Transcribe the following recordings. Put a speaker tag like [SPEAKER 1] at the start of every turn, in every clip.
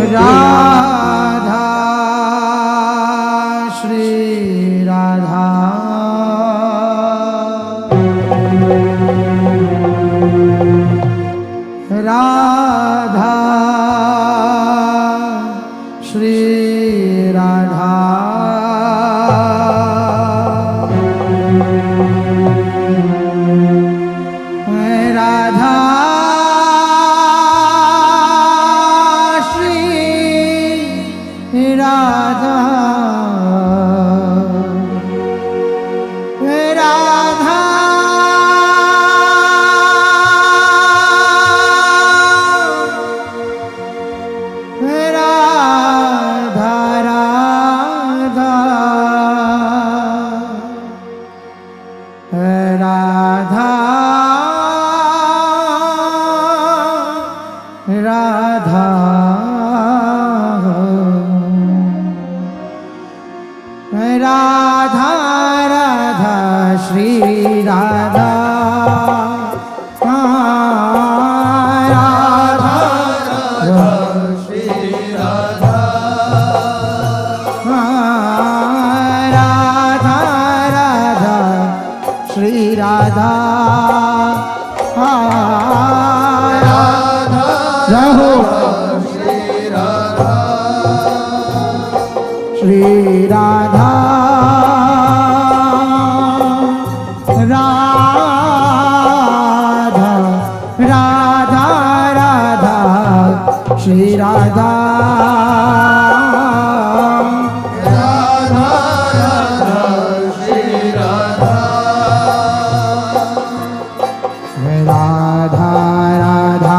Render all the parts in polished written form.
[SPEAKER 1] राधा श्री राधा राधा श्री राधा राधा राधा राधा राधा राधा राधा राधा श्री राधा राधा राधा श्री राधा राधा राधा श्री राधा राधा श्री राधा राधा राधा राधा श्री राधा राधा राधा श्री राधा राधा राधा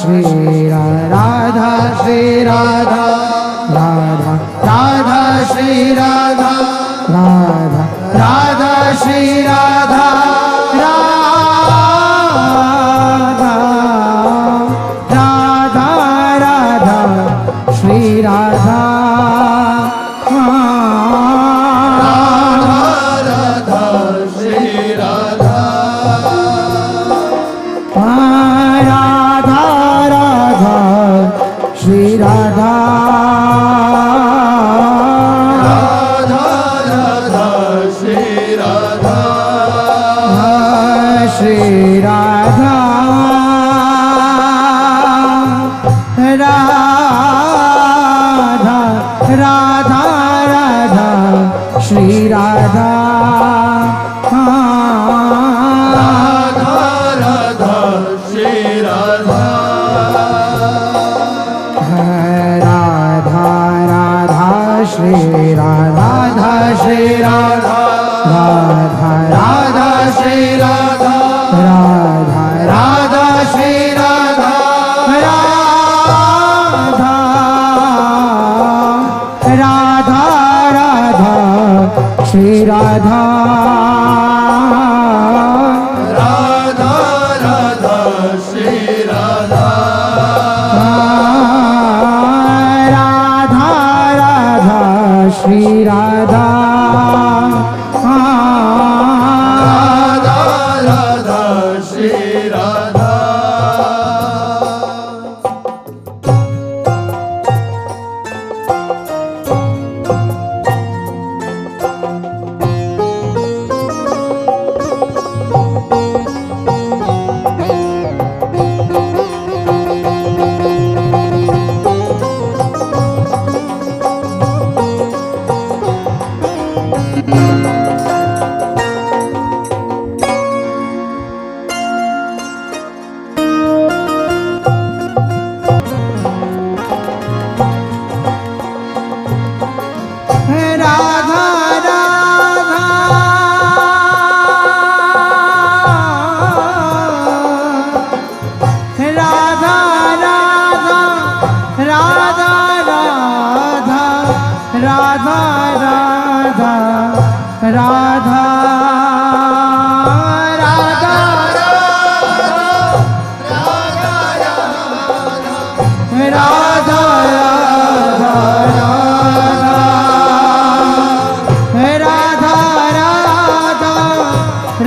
[SPEAKER 1] श्री राधा श्री राधा राधा राधा श्री राधा राधा राधा श्री राधा राधा राधा राधा श्री राधा राधा श्री राधा राधा राधा श्री राधा श्री राधा राधा राधा राधा श्री राधा राधा राधा श्री राधा राधा राधा श्री राधा श्री राधा राधा राधा श्री राधा राधा राधा श्री राधा राधा राधा राधा श्री राधा राधा राधा श्री राधा राधा राधा श्री राधा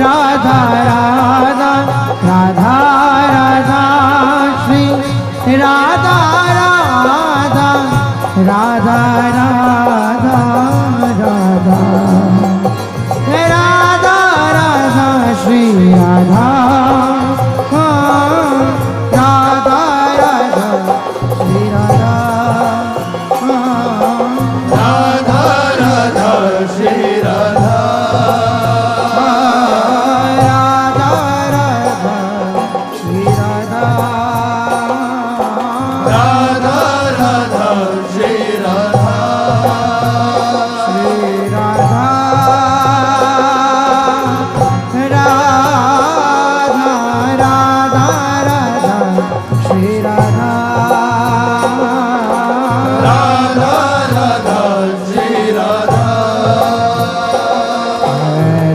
[SPEAKER 1] राधा राधा राधा राधा श्री राधा राधा राधा राधा राधा राधा राधा श्री राधा राधा राधा श्री राधा
[SPEAKER 2] राधा राधा श्री राधा
[SPEAKER 1] राधा राधा श्री राधा
[SPEAKER 2] राधा राधा श्री राधा
[SPEAKER 1] श्री राधा राधा राधा राधा श्री राधा
[SPEAKER 2] राधा राधा श्री राधा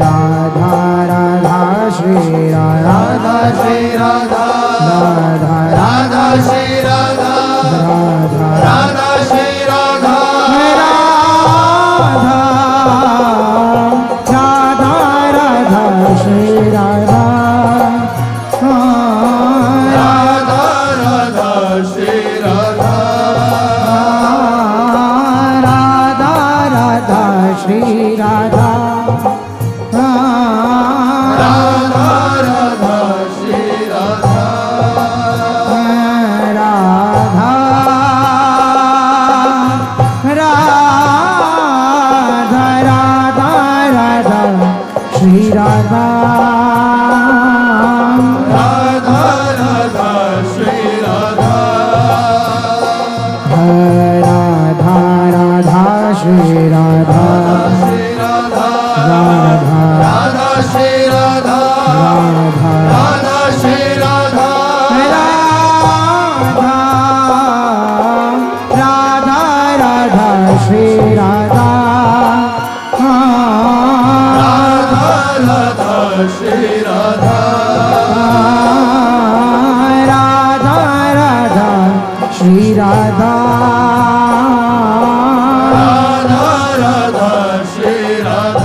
[SPEAKER 1] राधा राधा श्री राधा
[SPEAKER 2] श्री राधा
[SPEAKER 1] राधा
[SPEAKER 2] राधा श्री राधा
[SPEAKER 1] राधा
[SPEAKER 2] राधा श्री राधा
[SPEAKER 1] राधा राधा श्री राधा
[SPEAKER 2] राधा राधा श्री राधा
[SPEAKER 1] राधा राधा श्री राधा
[SPEAKER 2] राधा राधा श्री राधा
[SPEAKER 1] राधा राधा राधा राधा श्री राधा
[SPEAKER 2] राधा राधा श्री राधा
[SPEAKER 1] राधा राधा श्री राधा
[SPEAKER 2] श्री राधा
[SPEAKER 1] राधा
[SPEAKER 2] राधा श्री राधा
[SPEAKER 1] राधा
[SPEAKER 2] राधा श्री राधा
[SPEAKER 1] राधा राधा श्री राधा
[SPEAKER 2] राधा राधा श्री राधा
[SPEAKER 1] राधा राधा श्री राधा
[SPEAKER 2] राधा राधा श्री राधा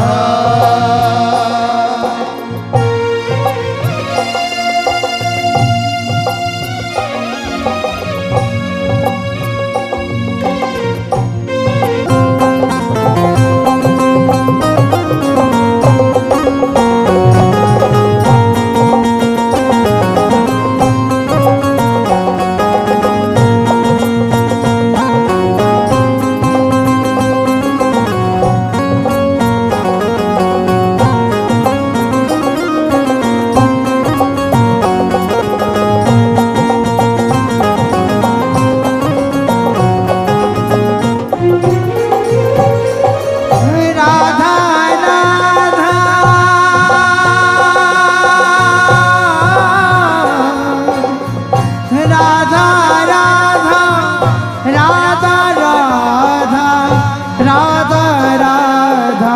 [SPEAKER 1] राधा राधा राधा राधा राधा राधा राधा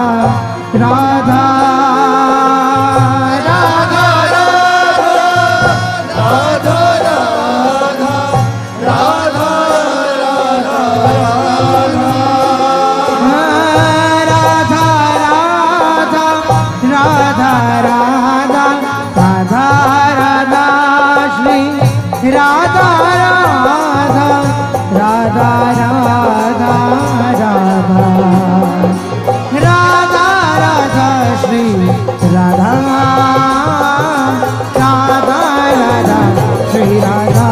[SPEAKER 1] राधा राधा
[SPEAKER 2] राधा राधा राधा
[SPEAKER 1] राधा राधा राधा राधा श्री राधा राधा राधा राधा राधा राधा राधा श्री राधा राधा राधा श्री राधा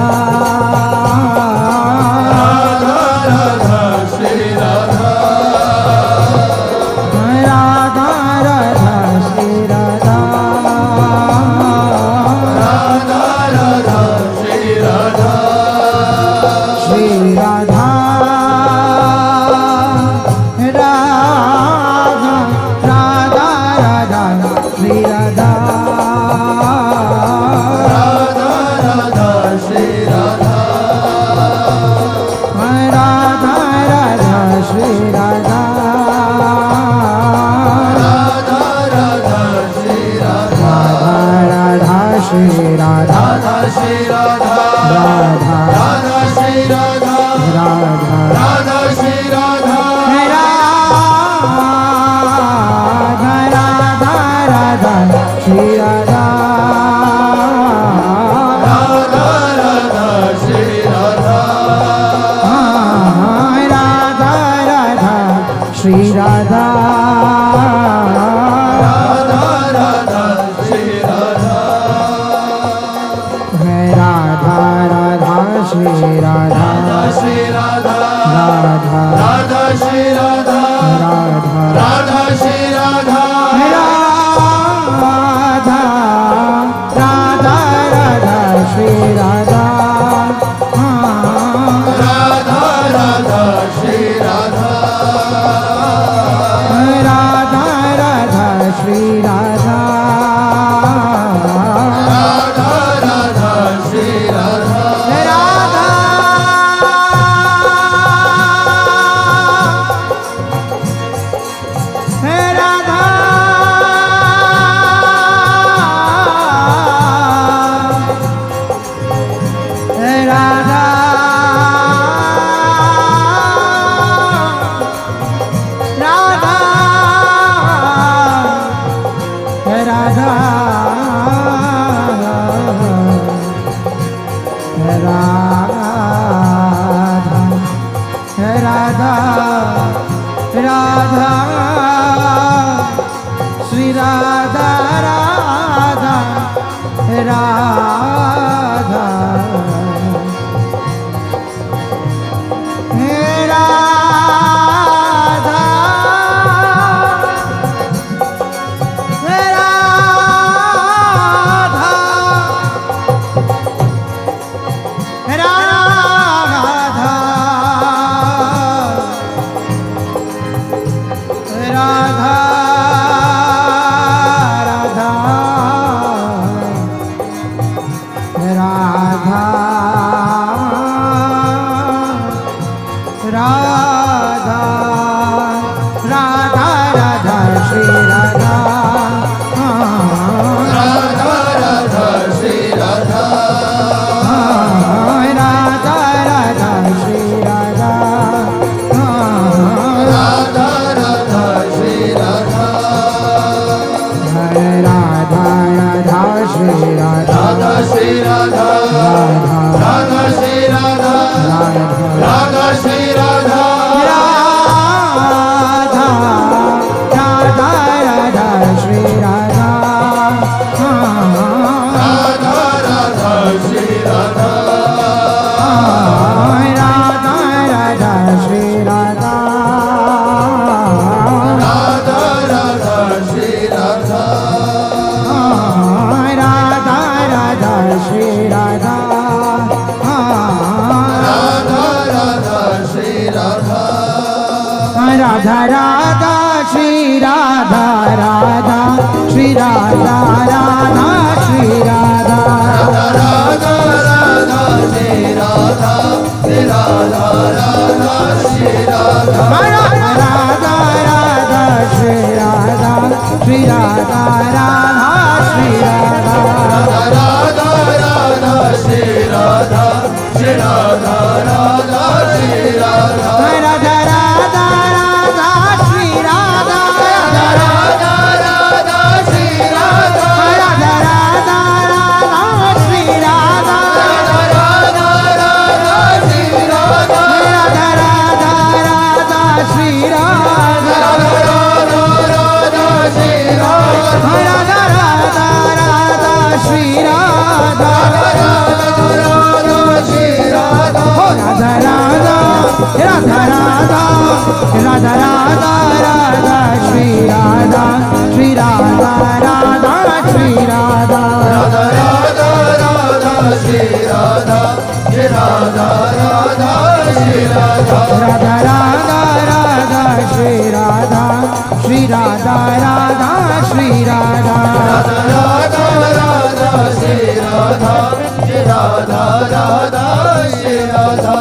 [SPEAKER 2] राधा राधा श्री राधा
[SPEAKER 1] राधा राधा श्री राधा
[SPEAKER 2] राधा राधा श्री राधा
[SPEAKER 1] श्री राधा राधा राधा राधा श्री राधा
[SPEAKER 2] राधा राधा श्री राधा
[SPEAKER 1] राधा राधा श्री राधा
[SPEAKER 2] राधा राधा श्री राधा
[SPEAKER 1] राधा श्री राधा
[SPEAKER 2] राधा श्री राधा
[SPEAKER 1] राधा
[SPEAKER 2] राधा श्री राधा
[SPEAKER 1] राधा
[SPEAKER 2] राधा श्री राधा
[SPEAKER 1] राधा राधा राधा श्री राधा राधा राधा श्री राधा राधा राधा हे राधा हे राधा राधा राधा श्री राधा राधा श्री राधा राधा श्री राधा
[SPEAKER 2] राधा राधा श्री राधा श्री राधा राधा श्री राधा
[SPEAKER 1] राधा राधा श्री राधा श्री राधा राधा श्री राधा
[SPEAKER 2] राधा राधा श्री राधा श्री राधा राधा श्री राधा
[SPEAKER 1] राधा राधा राधा श्री राधा
[SPEAKER 2] राधा राधा श्री राधा
[SPEAKER 1] राधा राधा राधा श्री राधा
[SPEAKER 2] राधा राधा श्री राधा
[SPEAKER 1] राधा राधा राधा श्री राधा
[SPEAKER 2] राधा राधा श्री राधा
[SPEAKER 1] राधा राधा राधा श्री राधा
[SPEAKER 2] राधा श्री राधा
[SPEAKER 1] राधा राधा राधा राधा राधा राधा राधा श्री राधा श्री राधा राधा श्री राधा
[SPEAKER 2] राधा राधा राधा श्री राधा श्री राधा राधा श्री राधा
[SPEAKER 1] राधा राधा राधा श्री राधा श्री राधा राधा श्री राधा
[SPEAKER 2] राधा राधा राधा श्री राधा श्री राधा राधा श्री राधा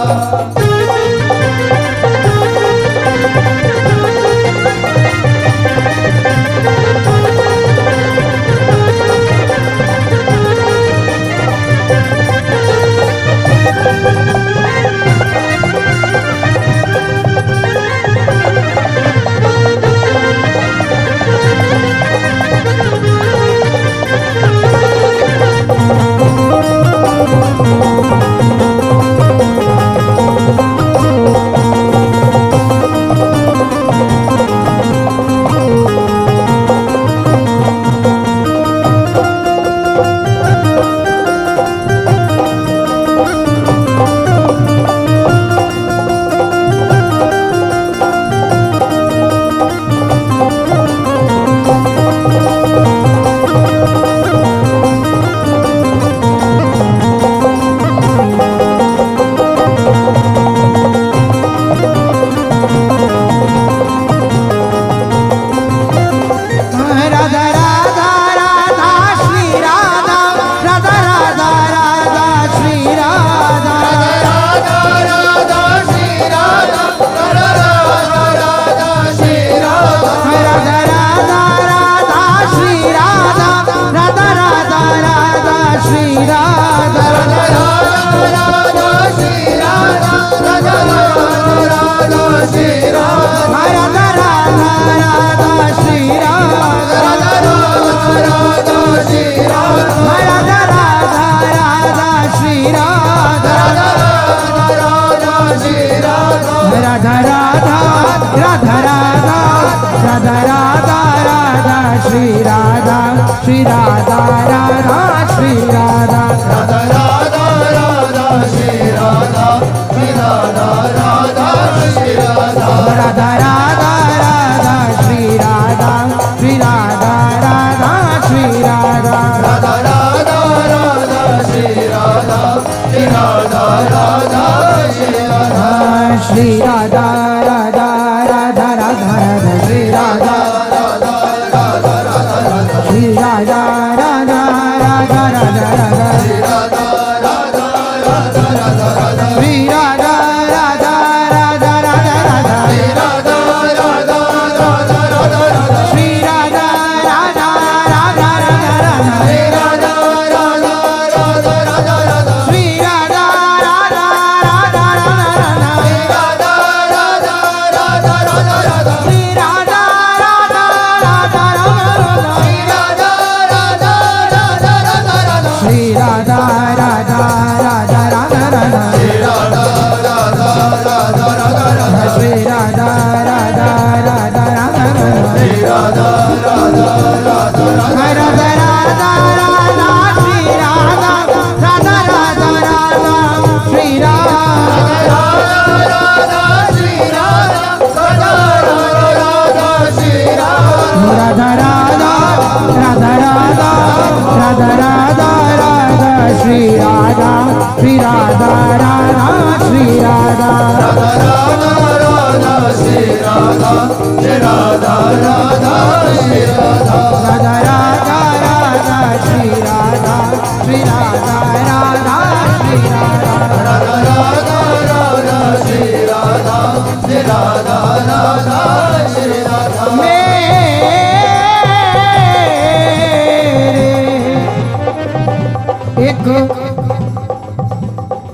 [SPEAKER 1] एक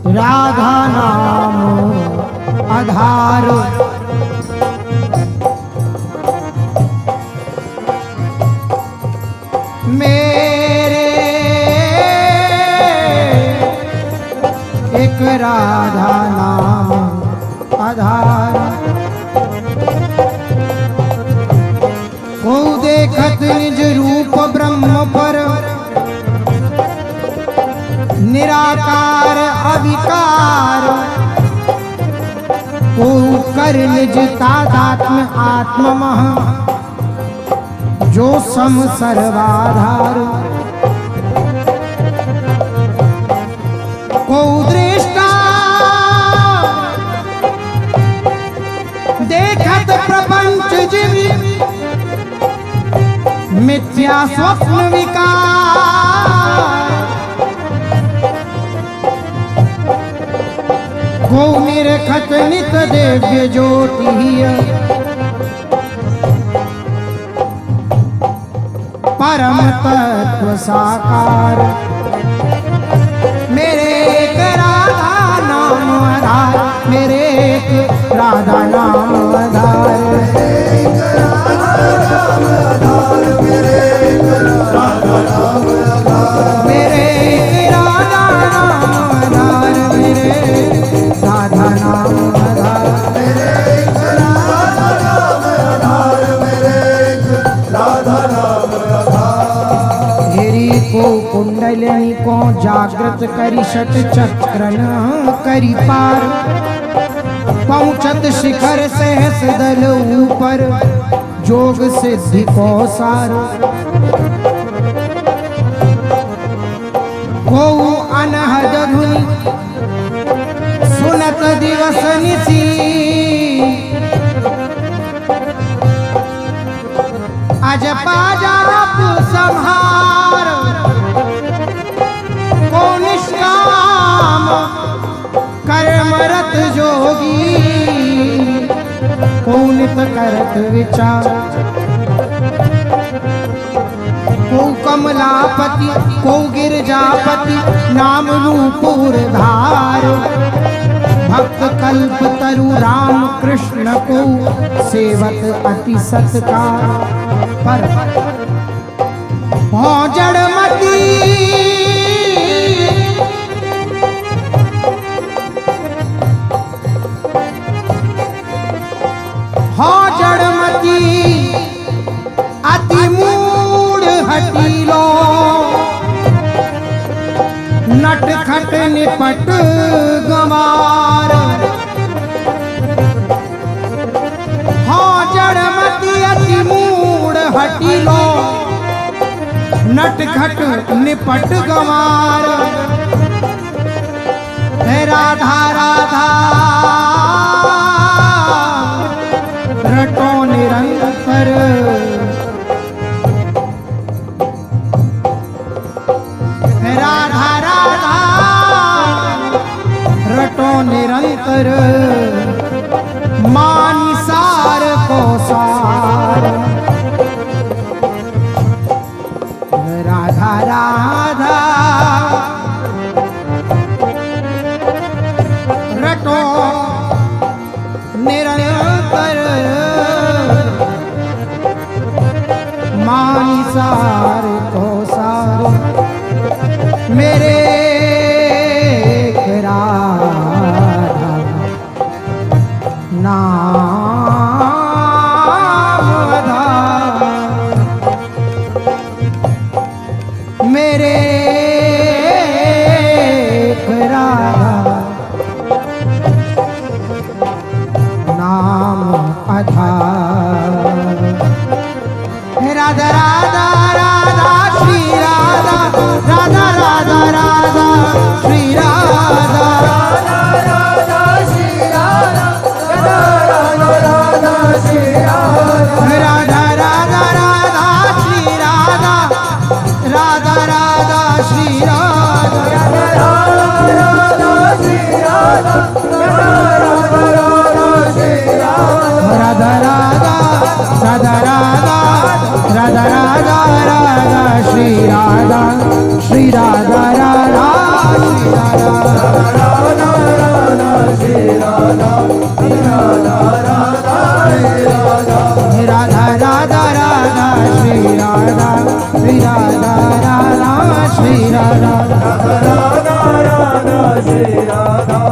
[SPEAKER 1] राधा नाम आधार। मेरे एक राधा नाम आधार। को देखत निज रूप ब्रह्म पर, निराकार अविकार। को कर निज तादात्म्य आत्ममः, जो सम सर्वाधार। को दृष्टा देखत प्रपंच जीवी, मिथ्या स्वप्न विकार। को निरखत नित दिव्य ज्योति, परम तत्व साकार। मेरे एक राधा नाम आधार, मेरे एक राधा नाम आधार। मेरे एक राधा नाम आधार, मेरे एक राधा नाम आधार, मेरे एक राधा नाम आधार, मेरे एक राधा नाम आधार, मेरे एक राधा नाम आधार। हेरी को कुंडलिनी को जागृत करी, षट चक्रन करी पार। पहुँचत शिखर सहस दल ऊपर, जोग सिद्धि को सार। को अनहद धुनि सुनत दिवस निसी, अजपा जाप संहार। को निष्काम कर्मरत जोगी, को नित करत विचार। को कमलापति को गिरजापति, नाम रूप उर्धार। भक्त कल्प तरु राम कृष्ण को, सेवत अति सत्कार। पर हो जड़मती हो जड़मती, अति मूढ़ हटीलो। नट खट निपट गंवार। हो जड़मती अति मूढ़ हटीलो, नट खट निपट गंवार। हे राधा राधा रटो निरंतर, राधा राधा रटो निरंतर। मानी सार को सार, राधा राधा रटो निरंतर। मानी सार को सार, मेरे एक राधा नाम आधार। मेरे एक राधा नाम आधार। राधा राधा राधा श्री राधा, राधा राधा राधा श्री राधा, राधा राधा श्री राधा, राधा राधा श्री राधा, राधा राधा राधा श्री राधा, राधा राधा श्री राधा, राधा राधा श्री राधा, राधा राधा श्री राधा, राधा राधा राधा राधा राधा राधा राधा श्री राधा, श्री राधा राधा। राधा
[SPEAKER 2] राधा राधा श्री राधा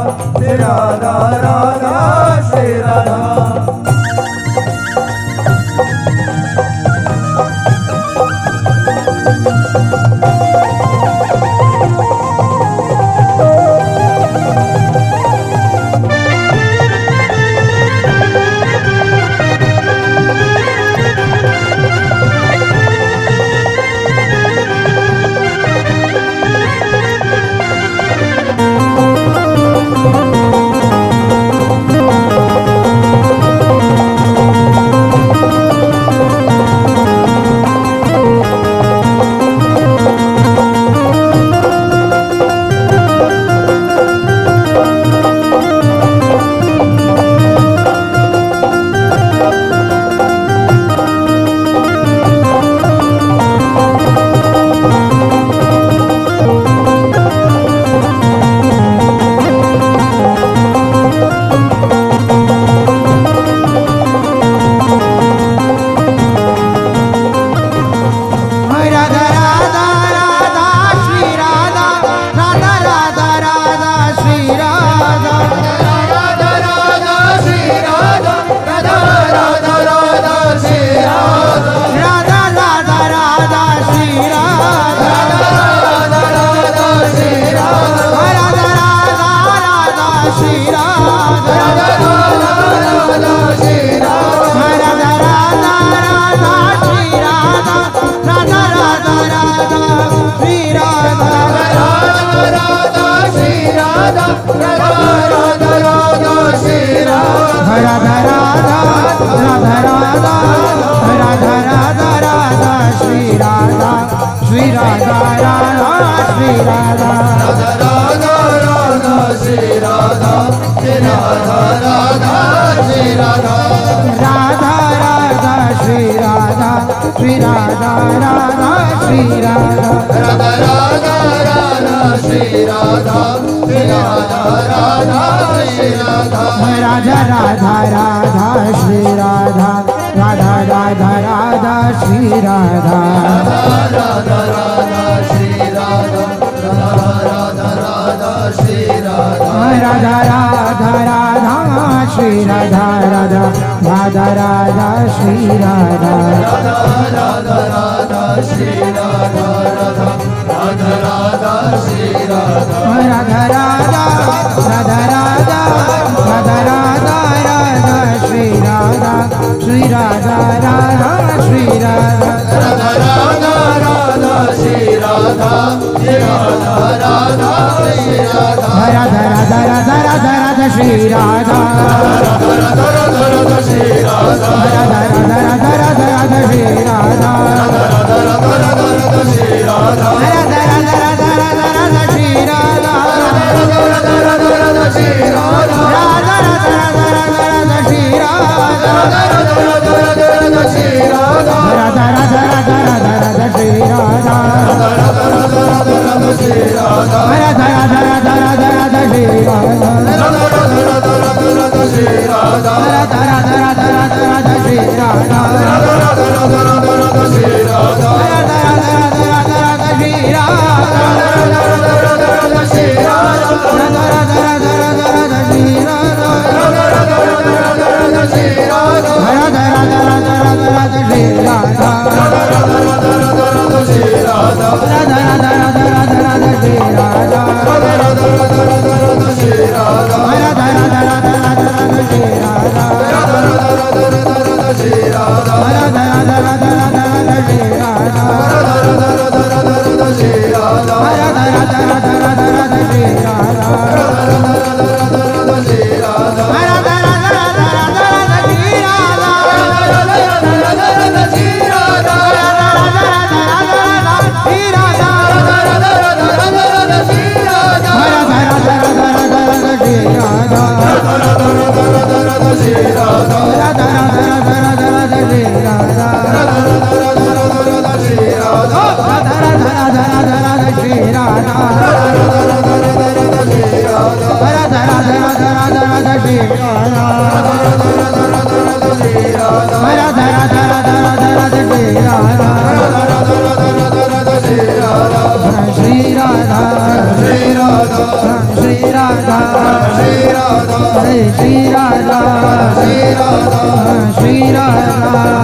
[SPEAKER 2] श्री राधा राधा श्री राधा
[SPEAKER 1] Shri श्री राधा
[SPEAKER 2] श्री राधा
[SPEAKER 1] हरे श्री राधा
[SPEAKER 2] श्री राधा
[SPEAKER 1] श्री राधा